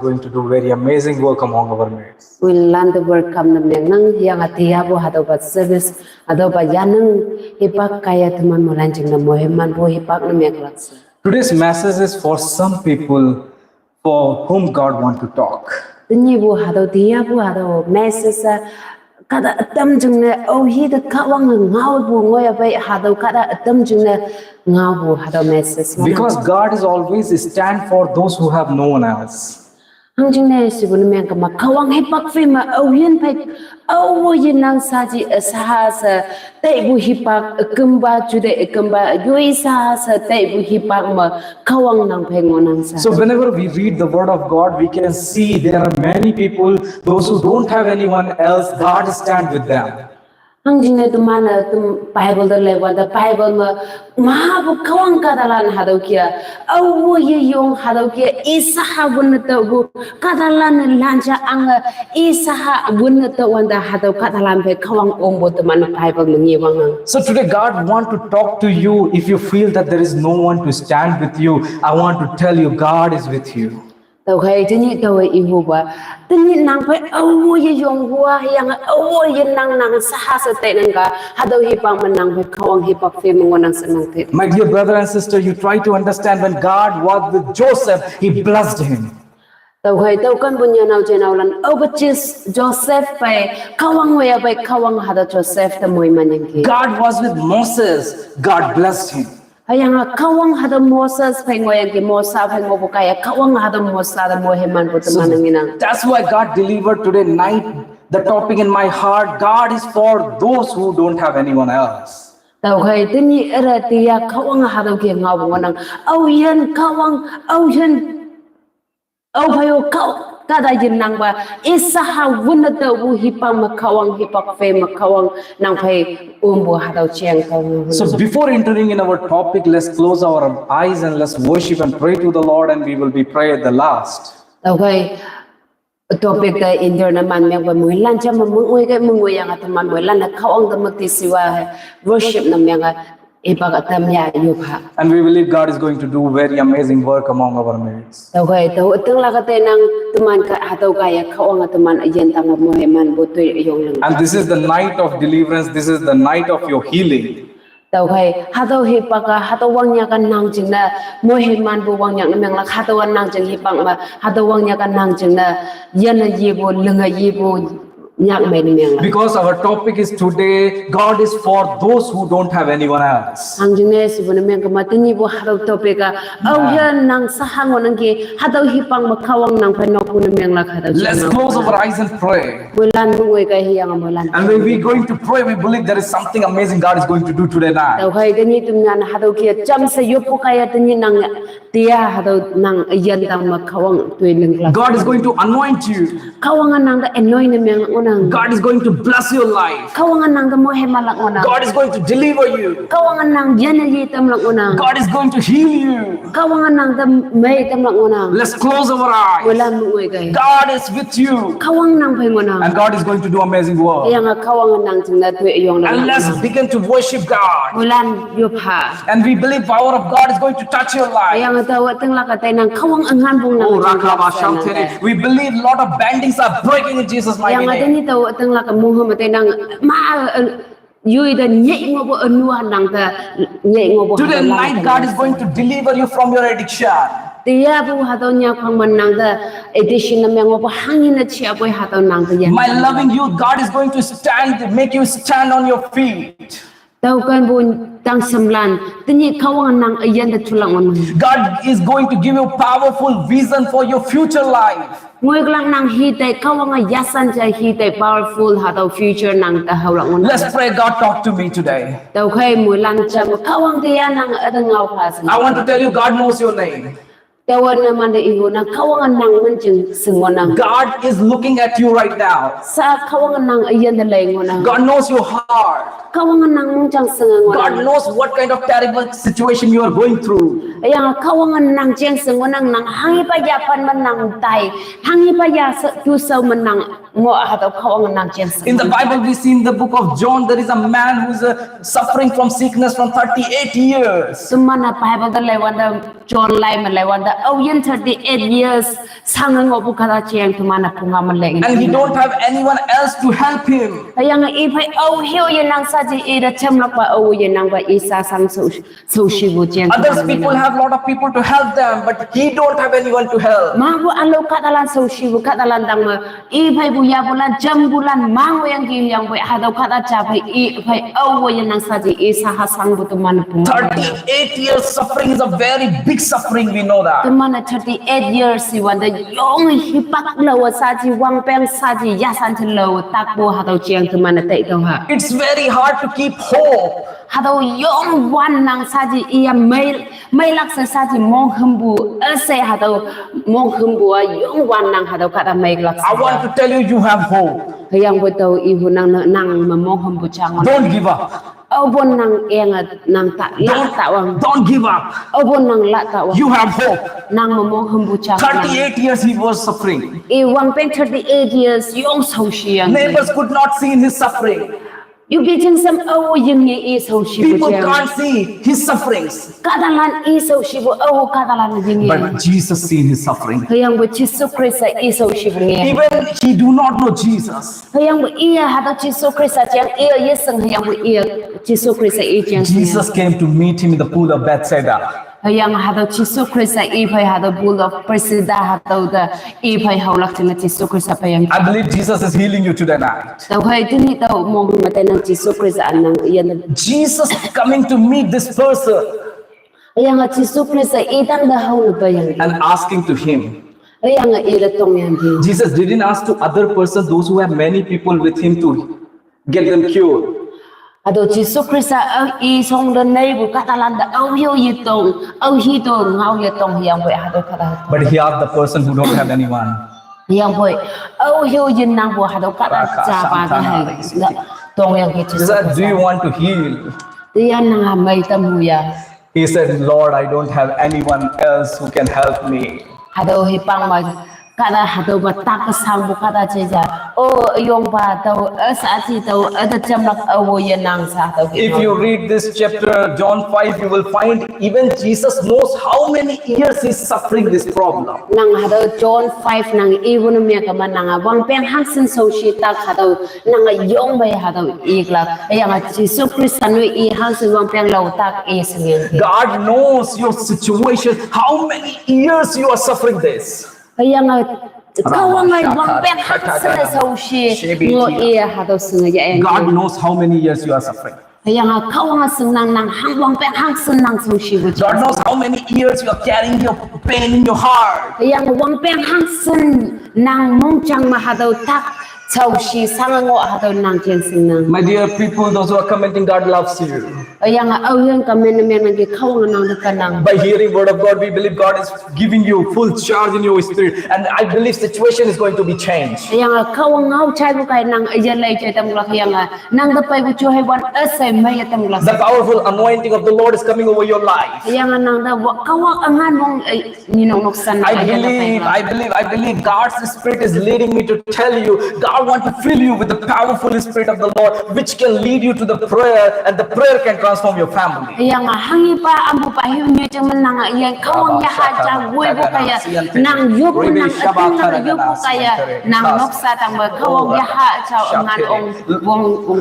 going to do very amazing work among our midst. We learn the word come na meng nang yang atia bo hado ba service ado ba yanang hipak kaya teman molancing na moheman bo hipak na meng laksa. Today's message is for some people for whom God wants to talk. Tinyi bo hado dia bo hado message kada atam jung na oh hi da kawang ngau bo ngoya ba hado kada atam jung na ngau bo hado message. Because God is always stand for those who have no one else. Hang jing ne si bun meng kama kawang hipak fe ma oh yin pai oh wo yin nang saji sahasa tai bu hipak kemba jude kemba yoi sahasa tai bu hipak ma kawang nang pe ngonang sa. So whenever we read the word of God, we can see there are many people, those who don't have anyone else, God stand with them. Hang jing ne tu mana tu Bible da lewa da Bible ma bu kawang kadalan hado kia oh wo ye yong hado kia isaha bun ta bu kadalan lanja ang isaha bun ta wanda hado kadalan pe kawang ombo tu mana Bible ngi wang. So today God want to talk to you. If you feel that there is no one to stand with you, I want to tell you God is with you. Tau khai tini tau ibu ba tini nang pe oh ye yong hua yang oh ye nang sahasa te nang ka hado hipang manang pe kawang hipak fe mongonang sanang te. My dear brother and sister, you try to understand when God was with Joseph, he blessed him. Tau khai tau kan bunya nau jenau lan oh bachis Joseph pe kawang wea pe kawang hado Joseph ta moi manang ki. God was with Moses, God blessed him. Ayang kawang hado Moses pe ngoyang ki Mosa pe ngobukaya kawang hado Mosa da moheman putu manang inang. That's why God delivered today night the topic in my heart. God is for those who don't have anyone else. Tau khai tini era tia kawang hado ki ngau ngonang oh yen kawang oh yen oh phayo kau kada yin nang ba isaha wuna ta wu hipang makawang hipak fe makawang nang phai umbo hado chiang kau. So before entering in our topic, let's close our eyes and let's worship and pray to the Lord, and we will be pray at the last. Tau khai topic ta inter na man meng ba mui lan cha mung oi ga mung oi yang ataman mui lan na kawang da makti siwa worship na meng ipak atam ya yupha. And we believe God is going to do very amazing work among our midst. Tau khai tau teng la ka te nang tuman ka hataw kaya kawang ataman ayen tang moheman botoy yong lang. And this is the night of deliverance. This is the night of your healing. Tau khai hataw hipaka hataw wangnya kan nang jing na moheman bu wangnya na meng la hataw nang jing hipang ma hataw wangnya kan nang jing na yan yibo lenga yibo nyak me ni meng la. Because our topic is today, God is for those who don't have anyone else. Ang jing ne si bu na meng ka matini bu hataw topika au yan nang sahangon nang ki hataw hipang makawang nang panok bu na meng la hataw. Let's close our eyes and pray. Bulan bu oi ka hiyang bulan. And when we're going to pray, we believe there is something amazing God is going to do today night. Tau khai tani tum nyan hataw ki cham sa yopo kaya tani nang tia hataw nang yan tang makawang tuy leng la. God is going to anoint you. Kawangan nang da anoy na meng ngonang. God is going to bless your life. Kawangan nang da mohe malak ngonang. God is going to deliver you. Kawangan nang yana yi tam lak ngonang. God is going to heal you. Kawangan nang da may tam lak ngonang. Let's close our eyes. Wala mo uy kay. God is with you. Kawang nang pay ngonang. And God is going to do amazing work. Kaya nga kawangan nang ting na tuy iyong And let's begin to worship God. Bulan yupha. And we believe power of God is going to touch your life. Kaya nga tawa teng lakatay nang kawang anghan bong nang. Oh, Rakaba shouted. We believe a lot of bindings are breaking in Jesus' mighty Kaya nga name. tani tawa teng lakamuha matay nang yui da nyek ngobo anuah nang ta nyek ngobo. Today night God is going to deliver you from your addiction. Tiya bu hataw niya pang manang da edition na mengo pa hangin na siya boy hataw nang ta yan. My loving you, God is going to stand, make you stand on your feet. Taw kan bu tang samlan tani kawang nang ayan da tulang on. God is going to give you powerful vision for your future life. Ngoy lang nang hitay kawang yasan ja hitay powerful hataw future nang ta hawlang on. Let's pray, God, talk to me today. Taw kay mulan cham kawang tiya nang adangaw pas. I want to tell you, God knows your name. Tawa naman da iho na kawangan nang manjing singonang. God is looking at you right now. Sa kawangan nang ayan da layngonang. God knows your heart. Kawangan nang mungjang singonang. God knows what kind of terrible situation you are going through. Ayang kawangan nang jeng singonang nang hangi pa yapan man nang tay. Hangi pa ya sa tusaw man nang ngo hado khawang nang chen In the Bible, we see in the book of John, there is a man who's suffering from sickness from 38 years. Sumana Bible the lewanda John Lai malewanda yen 38 years sangango bukara cheng tumana punga maleng. And he don't have anyone else to help him. Yang ipai hiyo yen nang saji ida chemlak ba yen nang ba isa sang so shibu cheng. Others people have a lot of people to help them, but he don't have anyone to help. Mabu alo katalan so shibu katalan dang ma ipai buya bulan jam bulan mango yang gi yang bai hado kata cha bai ipai yen nang saji isa hasang butuman punga. 38 years suffering is a very big suffering, we know that. Tumana 38 years si wanda yong hipak lawa saji wang peng saji yasan lo takbo hado chiang tumana tai to ha. It's very hard to keep hope. Hado yong wan nang saji iya mail laksa saji mong humbu ase hado mong humbu yong wan nang hado kata mail laksa. I want to tell you, you have hope. Yang betul ibu nang mong humbu changon. Don't give up. Obon nang engat nang tak wang. Don't give up. Obon nang la tak wang. You have hope. Nang mong humbu changon. 38 years he was suffering. Wang peng 38 years yong so shiang. Neighbors could not see his suffering. You getting some yung ni so shibu. People can't see his sufferings. Kadalan so shibu kadalan yung. But Jesus seen his suffering. Hayang bu Jesu Krista so shibu niya. Even he do not know Jesus. Hayang bu iya hada Jesu Krista yang iya yesang hayang bu iya Jesu Krista yang. Jesus came to meet him in the pool of Bethsaida. Hayang hada Jesu Krista ipai hada pool of Bethsaida hada da ipai haulak tina Jesu Krista payang. I believe Jesus is healing you today night. Tau hay tini tau mong matay ng Jesu Krista anang iyan. Jesus coming to meet this person Hayang Jesu Krista itang dahaw na payang. and asking to him. Hayang ilatong yan din. Jesus didn't ask to other persons, those who have many people with him, to get them cured. Ado Jesu Krista isong the neighbor katalanda hiyo yitong hitong ngau yitong yang boy hado kata. But he asked the person who don't have anyone. Yang boy hiyo yin nang bo hado kata jaba hai tong yang He Jesu. said, do you want to heal? Diyan nga may tamuya. He said, Lord, I don't have anyone else who can help me. Hado hipang mag kada hado batak sang bu kada jeja. Yung ba tau saji tau ada jamlak yen nang sa tau. If you read this chapter, John 5, you will find even Jesus knows how many years he's suffering this problem. Nang hado John 5 nang ibon miya ka man nang wang peng hangsin so shi tak hado nang yong bay hado igla ayang Jesu Krista no I hangsin wang peng law tak singin. God knows your situation, how many years you are suffering this. Ayang kawang wang peng hangsin so shi ngo hado singa ya. God knows how many years you are suffering. Ayang kawang sing nang hang wang peng hangsin nang so shi bu. God knows how many years you are carrying your pain in your heart. Ayang wang peng hangsin nang mong chang ma hado tak so shi sangango hado nang chen sing nang. My dear people, those who are commenting, God loves you. Ayang yung kamen nang kawang nang kanang. By hearing word of God, we believe God is giving you full charge in your spirit, and I believe situation is going to be changed. Yang kawang ngau chai bu kai nang ajalai chai tamulak yang nang dapai bu choi wan asai mai tamulak. The powerful anointing of the Lord is coming over your life. Yang nang da kawang angan mong ninong noksan. I believe God's spirit is leading me to tell you, God wants to fill you with the powerful spirit of the Lord, which can lead you to the prayer, and the prayer can transform your family. Yang hangi pa ambu pa hiu nyu chang man nang yang kawang ya ha cha gui bu kaya nang yubu nang nang yubu kaya nang noksa tang ba kawang ya ha cha angan ong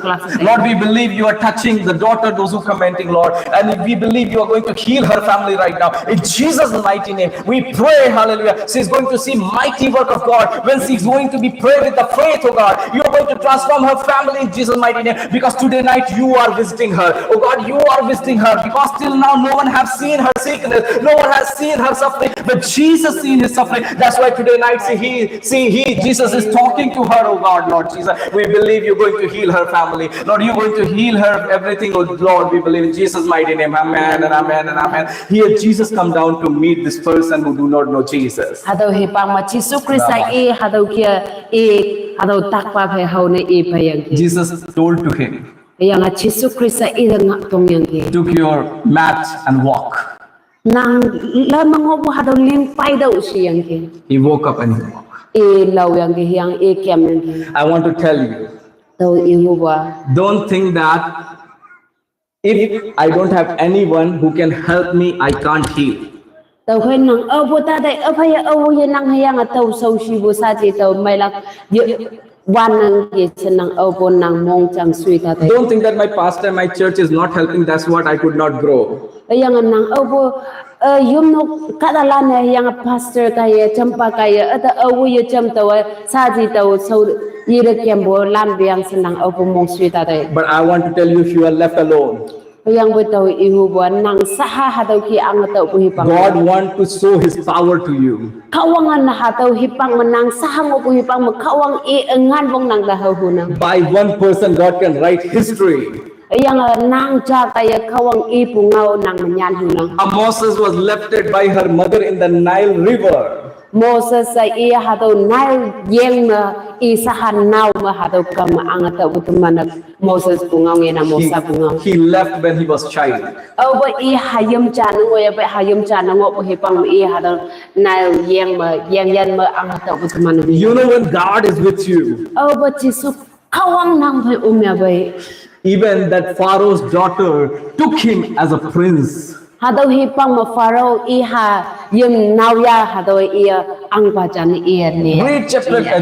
kelas. Lord, we believe you are touching the daughter, those who commenting, Lord, and we believe you are going to heal her family right now. In Jesus' mighty name, we pray, hallelujah. She's going to see mighty work of God when she's going to be prayed with the faith, oh God. You are going to transform her family in Jesus' mighty name, because today night you are visiting her. Oh God, you are visiting her, because till now no one has seen her sickness, no one has seen her suffering, but Jesus seen his suffering. That's why today night Jesus is talking to her, oh God, Lord Jesus. We believe you're going to heal her family. Lord, you're going to heal her everything, oh Lord. We believe in Jesus' mighty name. Amen and amen and amen. Here Jesus come down to meet this person who do not know Jesus. Hado he pang ma Jesu Krista hado kia hado takpa phe hau ne payang. Jesus told to him, Yang Jesu Krista idang tong yang ki. took your mat and walk. Nang lamang obo hado ling pai da usi yang ki. He woke up and he walked. lau yang ge yang kem yang ge I want to tell you, tau Yehovah don't think that if I don't have anyone who can help me, I can't heal. tau khoi nang bo ta dai phai ye nang yang tau sau shi bo sa je tau mai la wan nang ge chen nang bo nang mong chang sui ta dai Don't think that my pastor, my church is not helping. That's what I could not grow. yang nang bo yum no kada la ne yang pastor ka ye champa ka ye ata ye cham tau sa ji tau sau ye re kem bo lam biang sen nang bo mong sui ta dai But I want to tell you, if you are left alone, yang bo tau Yehovah nang saha hadau ki ang tau bu hi pang God wants to show His power to you. kawangan na hatau hipang menang sahang opo hipang makawang ngan wong nang dahau hunang By one person, God can write history. yang nang ja kaya kawang pungau nang menyan hunang Moses was left by her mother in the Nile River. Moses sa hatau nal yeng na sahan nau ma hatau kam ang tau butuman Moses pungau ngena Mosa pungau He left when he was child. ba hayam cha nang oya ba hayam cha nang opo hipang hatau nal yeng ma yan ma ang tau butuman You know, when God is with you, ba jisu kawang nang phai umya bai even that Pharaoh's daughter took him as a prince. hadau hipang ma Pharaoh ha yem nauya hadau ang bajan ne Read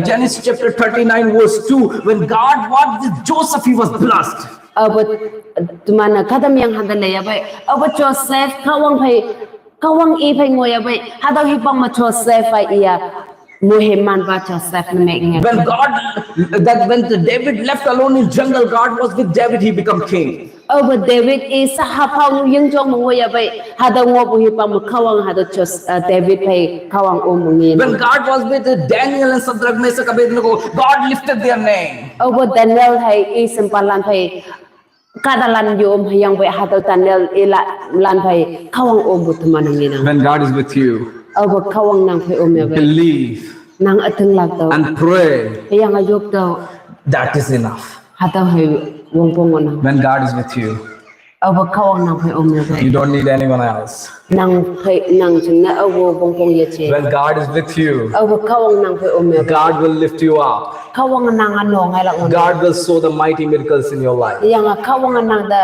Genesis chapter 39 verse 2. When God wanted Joseph, he was blessed. but tumana kadam yang hadale ya bai Joseph kawang phai ngoya bai hadau hipang ma Joseph Muhammad ba Joseph ne mek When David left alone in jungle, God was with David, he became king. but David sahapang yung jong ngoya bai hadau ngopo hipang ma kawang hadau David phai kawang mungin When God was with Daniel and Shadrach, Meshach, Abednego, God lifted their name. but Daniel hai sempalan phai kadalan yom yang bai hadau Daniel lan phai kawang butuman ngina When God is with you, but kawang nang phai ya bai believe nang atung lag tau and pray. yang ayok tau That is enough. hadau hai wong pongon When God is with you, but kawang nang phai ya bai you don't need anyone else. nang chungna wong pong ye che When God is with you, but kawang nang phai ya bai God will lift you up. kawang nang anong hai lang God will show the mighty miracles in your life. yang kawang nang da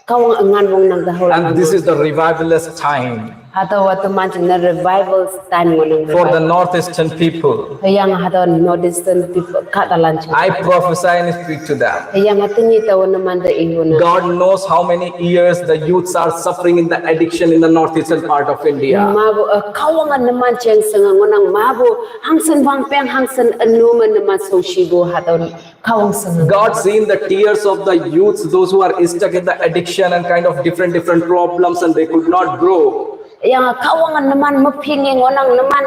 kawang ngan wong nang da hol And this is the revivalist time hadau watu manjing na revival stand ngonang for the northeastern people. yang hadau northeastern people kadalan I prophesy and speak to them. yang atingi tau naman da ihuna God knows how many years the youths are suffering in the addiction in the northeastern part of India. mabu kawangan naman cheng senga ngonang mabu hangsen bang peng hangsen anuman naman so shigo hadau kawang senga God seen the tears of the youths, those who are stuck in the addiction and kind of different problems, and they could not grow. yang kawangan naman mapingi ngonang naman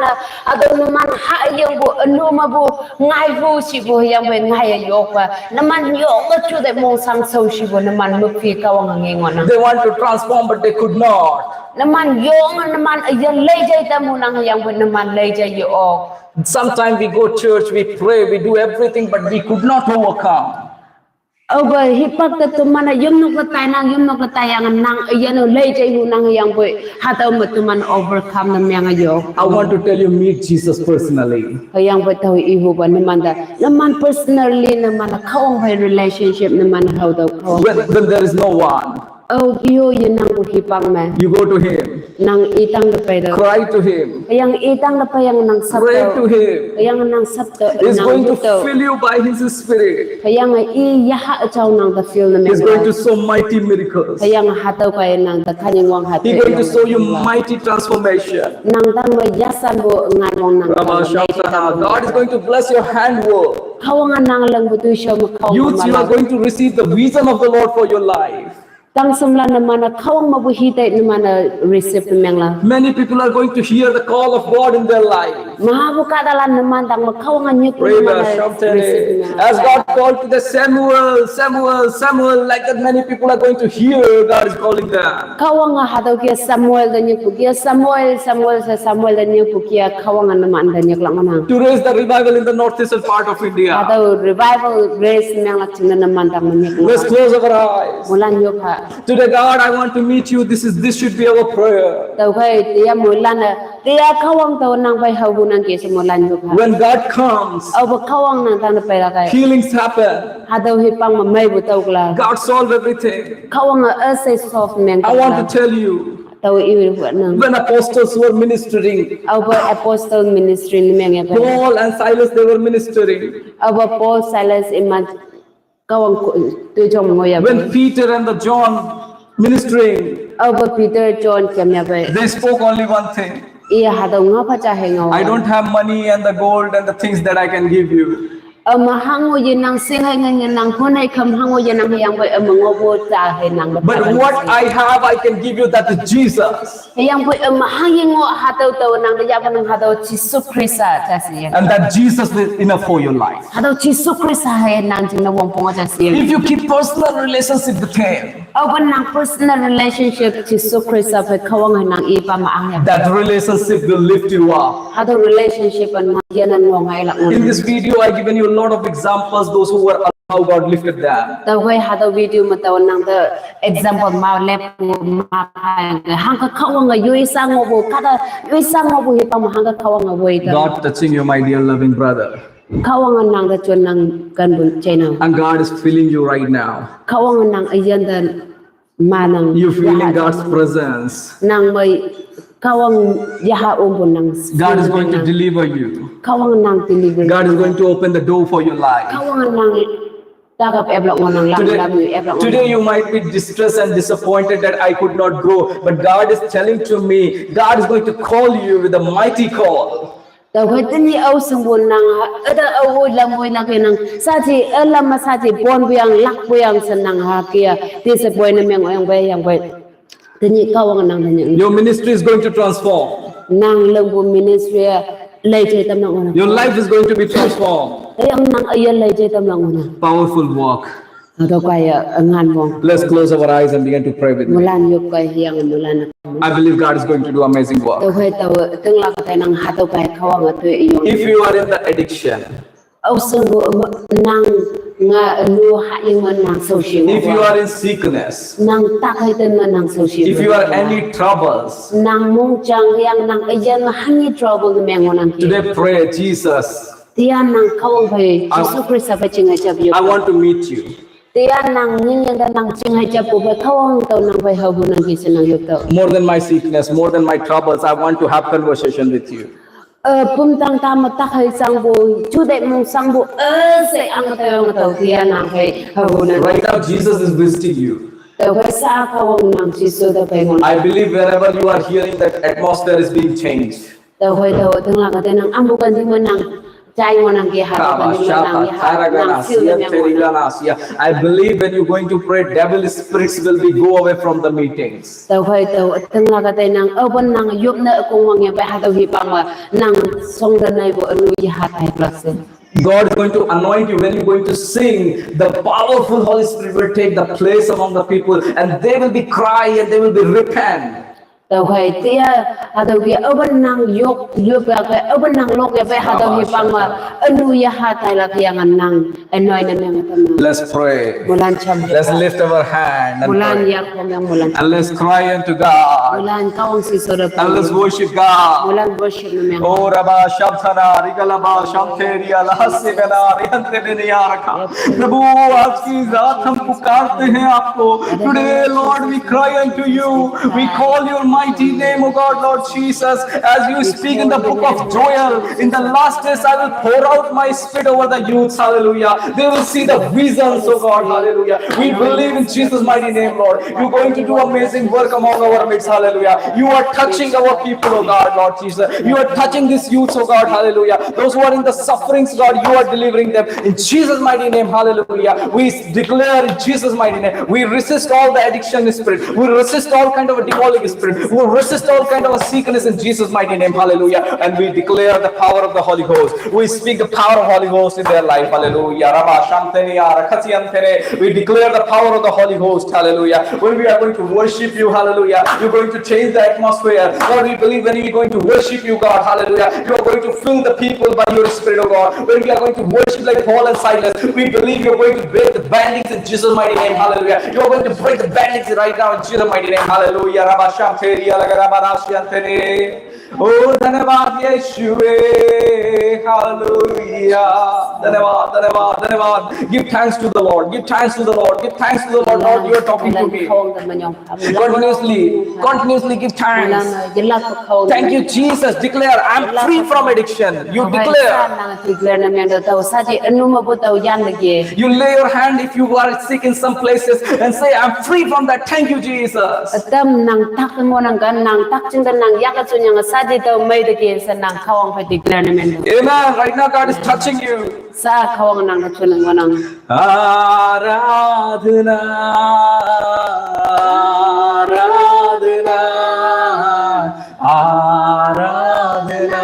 ado naman hayang bu anu mabu ngai bu si bu yang ben ngai yok pa naman yok ka chu de mong sang so si bu naman mapi kawangan ngonang They want to transform, but they could not. naman yong naman ayan lejay ta mo nang yang ben naman lejay yo Sometimes we go church, we pray, we do everything, but we could not overcome. ba hipak ta tumana yum no ka tay yang nang ayan lejay hu nang yang bu hataw matuman overcome na yang yo I want to tell you, meet Jesus personally. yang bu taw ihu ba naman personally naman kawang by relationship naman how daw When there is no one, iyo yun nang hipang man you go to Him, nang itang na pa daw cry to Him, yang itang na pa yang nang pray to sabto Him. yang nang sabto He's nang going to buto fill you by His Spirit. yang iyaha chaw nang the feel na He's going to men show mighty miracles. yang hataw kay nang the kanyang wang hataw He's going to show you mighty transformation. nang tang yasan bo ngan wong nang Rabba Shamsana. God is going to bless your handwork. kawangan nang lang buto siya makawang Youths, you are going to receive the vision of the Lord for your life. tang samla naman kawang mabuhitay naman receive mengla Many people are going to hear the call of God in their life. mahabu kadalan naman tang makawangan niyo Rabba Shamsana. As God called to the Samuel, like that many people are going to hear God is calling them. kawanga hadaw kia Samuel dan niyo pukia Samuel dan niyo pukia kawangan naman dan niyo lang manang To raise the revival in the northeastern part of India. hadaw revival grace mengla china naman tang niyo Let's close our eyes. mulan niyo pa Today, God, I want to meet you. This should be our prayer. tàu khai tia mùi lan tia khawang tàu nang bay hau bu nang kisa mùi lan yuk ha When God comes, au khawang nang tan bay la kai healings happen. ha tàu hi pang ma mai bu tàu kla God solve everything. khawang say soft men I want to tell you, tàu yêu hu nang when apostles were ministering, au apostle ministry ni meng ya Paul and Silas, they were ministering. au Paul Silas imag khawang tu jom ngoy ya When Peter and the John ministering, au Peter John kem ya bay they spoke only one thing. iya ha tàu nga pa cha he ngau I don't have money and the gold and the things that I can give you. mà hango yin nang sing hai ngang nang phone hai kham hango yin nang yang bai ngo bo cha hai nang But what I have, I can give you. That is Jesus. yang bai hang yin ngo ha tau tau nang da ya nang ha tau Jesus Christ cha si And that Jesus is enough for your life. ha tau Jesus Christ hai nang jing na wong pong cha si If you keep personal relationship with Him, open nang personal relationship Jesus Christ fa khawang hai nang I pa ma ang ya that relationship will lift you up. ha tau relationship an ma yan an ngong hai la In this video, I given you a lot of examples. Those who were how God lifted them. tau hai ha tau video ma tau nang the example ma lep ma hang ka khawang ga yui sang ngo bo ka da yui sang ngo bo hi pa ma hang ka khawang ga boi ta God touching you, my dear loving brother. khawang nang da chon nang kan bun chena And God is feeling you right now. khawang nang ayan da ma nang You're feeling God's presence. nang mai khawang yaha bun nang God is going to deliver you. khawang nang deliver God is going to open the door for your life. khawang nang ta ka ep la nang lam lam ep la Today you might be distressed and disappointed that I could not grow. But God is telling to me, God is going to call you with a mighty call. tau hai tani au sung bun nang ada au lam boi nang ke nang sa ji lam ma sa ji bon biang lak biang san nang ha kia ti se boi na meng yang bai tani khawang nang tani Your ministry is going to transform. nang leng bu ministry lai chai tam nang Your life is going to be transformed. ayam nang ayan lai chai tam nang na Powerful work. to kai ngan bong Let's close our eyes and begin to pray with me. mulan yok kai hiang mulan I believe God is going to do amazing work. to hai to teng la ka nang ha to kai khawang tu yo If you are in the addiction, au sung bu nang nga lu ha yang nang so shi if you are in sickness, nang ta khai ten nang so shi if you are any troubles, nang mong chang yang nang ayan hani trouble meng nang ki today pray, Jesus, tia nang khawang bai Jesus Christ sa ching ai chap yo I want to meet you. tia nang ning yang nang ching ai chap bu khawang to nang bai ha bu nang ki se nang yo to More than my sickness, more than my troubles, I want to have conversation with you. pum tang ta ma ta khai sang bu chu de mong sang bu se ang ta tia nang bai ha bu nang Right now, Jesus is visiting you. to kai sa khawang nang chi so da bai ngon I believe wherever you are hearing that atmosphere is being changed. to kai to teng la ka te nang am bu kan ti mo nang chai mo nang ki ha ka ni nang nang sil meng I believe when you're going to pray, devil spirits will be go away from the meetings. tau khai tau teng la ka te nang ban nang yop na kong wang ya ba ha tau hi pang wa nang song da nai bo anu ya ha tai plus God is going to anoint you when you're going to sing. The powerful Holy Spirit will take the place among the people, and they will be cry and they will be repent. tau khai tia ha tau ki ban nang yop ya ka ban nang lok ya ba ha tau hi pang wa anu ya ha tai la ki yang nang anoi na meng tam Let's pray. mulan cham Let's lift our hand and mulan pray. ya ko yang mulan And let's cry unto God. mulan kawang si so da And let's worship God. mulan worship na meng Oh, Rabba Shabthana, Rigalaba, Shamteria, Lahasibana, Rihante Biniyaraka. Prabhu, आज की रात हम पुकारते हैं आपको. Today, Lord, we cry unto you. We call your mighty name, O God, Lord Jesus. As you speak in the book of Joel, in the last days I will pour out my spirit over the youths. Hallelujah. They will see the visions, O God. Hallelujah. We believe in Jesus' mighty name, Lord. You're going to do amazing work among our midst. Hallelujah. You are touching our people, O God, Lord Jesus. You are touching these youths, O God. Hallelujah. Those who are in the sufferings, God, you are delivering them. In Jesus' mighty name, hallelujah. We declare in Jesus' mighty name. We resist all the addiction spirit. We resist all kind of a demonic spirit. We resist all kind of a sickness in Jesus' mighty name. Hallelujah. And we declare the power of the Holy Ghost. We speak the power of Holy Ghost in their life. Hallelujah. Rabba Shantene Arakatiantene. We declare the power of the Holy Ghost. Hallelujah. When we are going to worship you, hallelujah, you're going to change the atmosphere. Lord, we believe when we are going to worship you, God, hallelujah, you are going to fill the people by your Spirit, oh God. When we are going to worship like Paul and Silas, we believe you are going to break the bandits in Jesus' mighty name, hallelujah. You are going to break the bandits right now in Jesus' mighty name, hallelujah. Oh, धन्यवाद यीशुवे, hallelujah. धन्यवाद. Give thanks to the Lord. Give thanks to the Lord. Give thanks to the Lord. Lord, you are talking to me. Continuously give thanks. Thank you, Jesus. Declare, I'm free from addiction. You declare. You lay your hand if you are sick in some places and say, I'm free from that. Thank you, Jesus. Amen. Right now, God is touching you. Aradhana, Aradhana, Aradhana,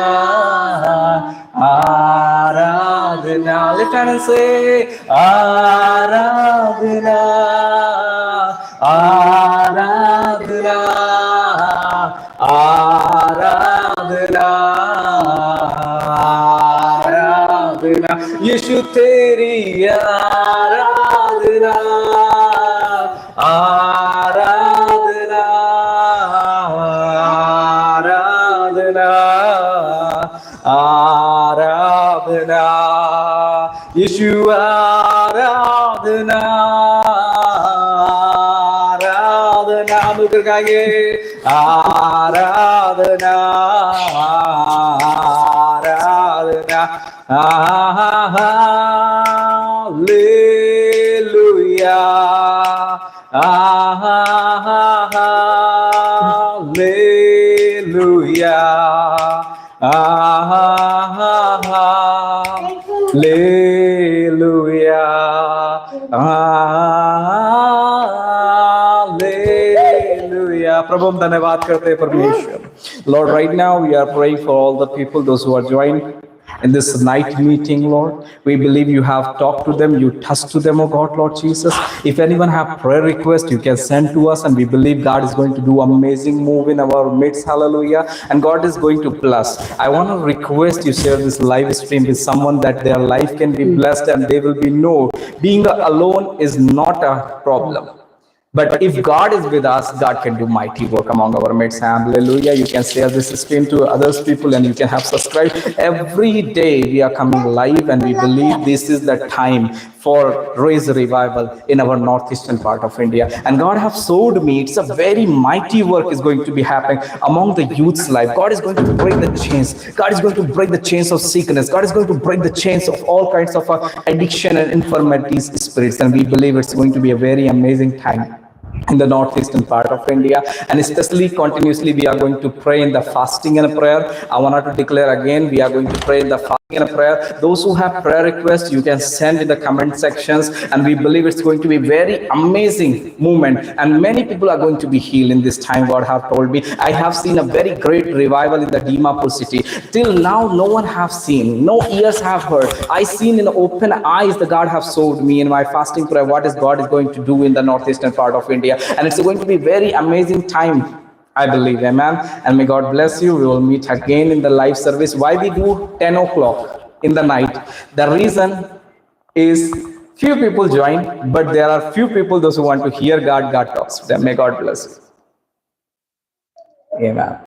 Aradhana. Lift hand and say, Aradhana, Aradhana, Aradhana, Aradhana. यीशु तेरी आराधना, आराधना, आराधना, आराधना. यीशु आराधना, आराधना. मिलकर गाएंगे, आराधना, आराधना. Hallelujah, hallelujah, hallelujah, hallelujah. प्रभु हम धन्यवाद करते हैं परमेश्वर. Lord, right now we are praying for all the people, those who are joined in this night meeting, Lord. We believe you have talked to them, you touched to them, oh God, Lord Jesus. If anyone have prayer request, you can send to us, and we believe God is going to do amazing move in our midst, hallelujah, and God is going to bless. I want to request you share this live stream with someone that their life can be blessed and they will be know being alone is not a problem. But if God is with us, God can do mighty work among our midst. Hallelujah. You can share this stream to others people, and you can have subscribed. Every day we are coming live, and we believe this is the time for raise revival in our northeastern part of India. And God have showed me it's a very mighty work is going to be happening among the youth's life. God is going to break the chains. God is going to break the chains of sickness. God is going to break the chains of all kinds of addiction and infirmities spirits. And we believe it's going to be a very amazing time in the northeastern part of India, and especially continuously we are going to pray in the fasting and prayer. I wanted to declare again, we are going to pray in the fasting and prayer. Those who have prayer requests, you can send in the comment sections, and we believe it's going to be very amazing movement, and many people are going to be healed in this time. God have told me, I have seen a very great revival in the Dimapur city. Till now, no one have seen, no ears have heard. I seen in open eyes the God have showed me in my fasting prayer what is God is going to do in the northeastern part of India. And it's going to be very amazing time, I believe. Amen. And may God bless you. We will meet again in the live service. Why we do 10 o'clock in the night? The reason is few people join, but there are few people those who want to hear God talks to them. May God bless you. Amen.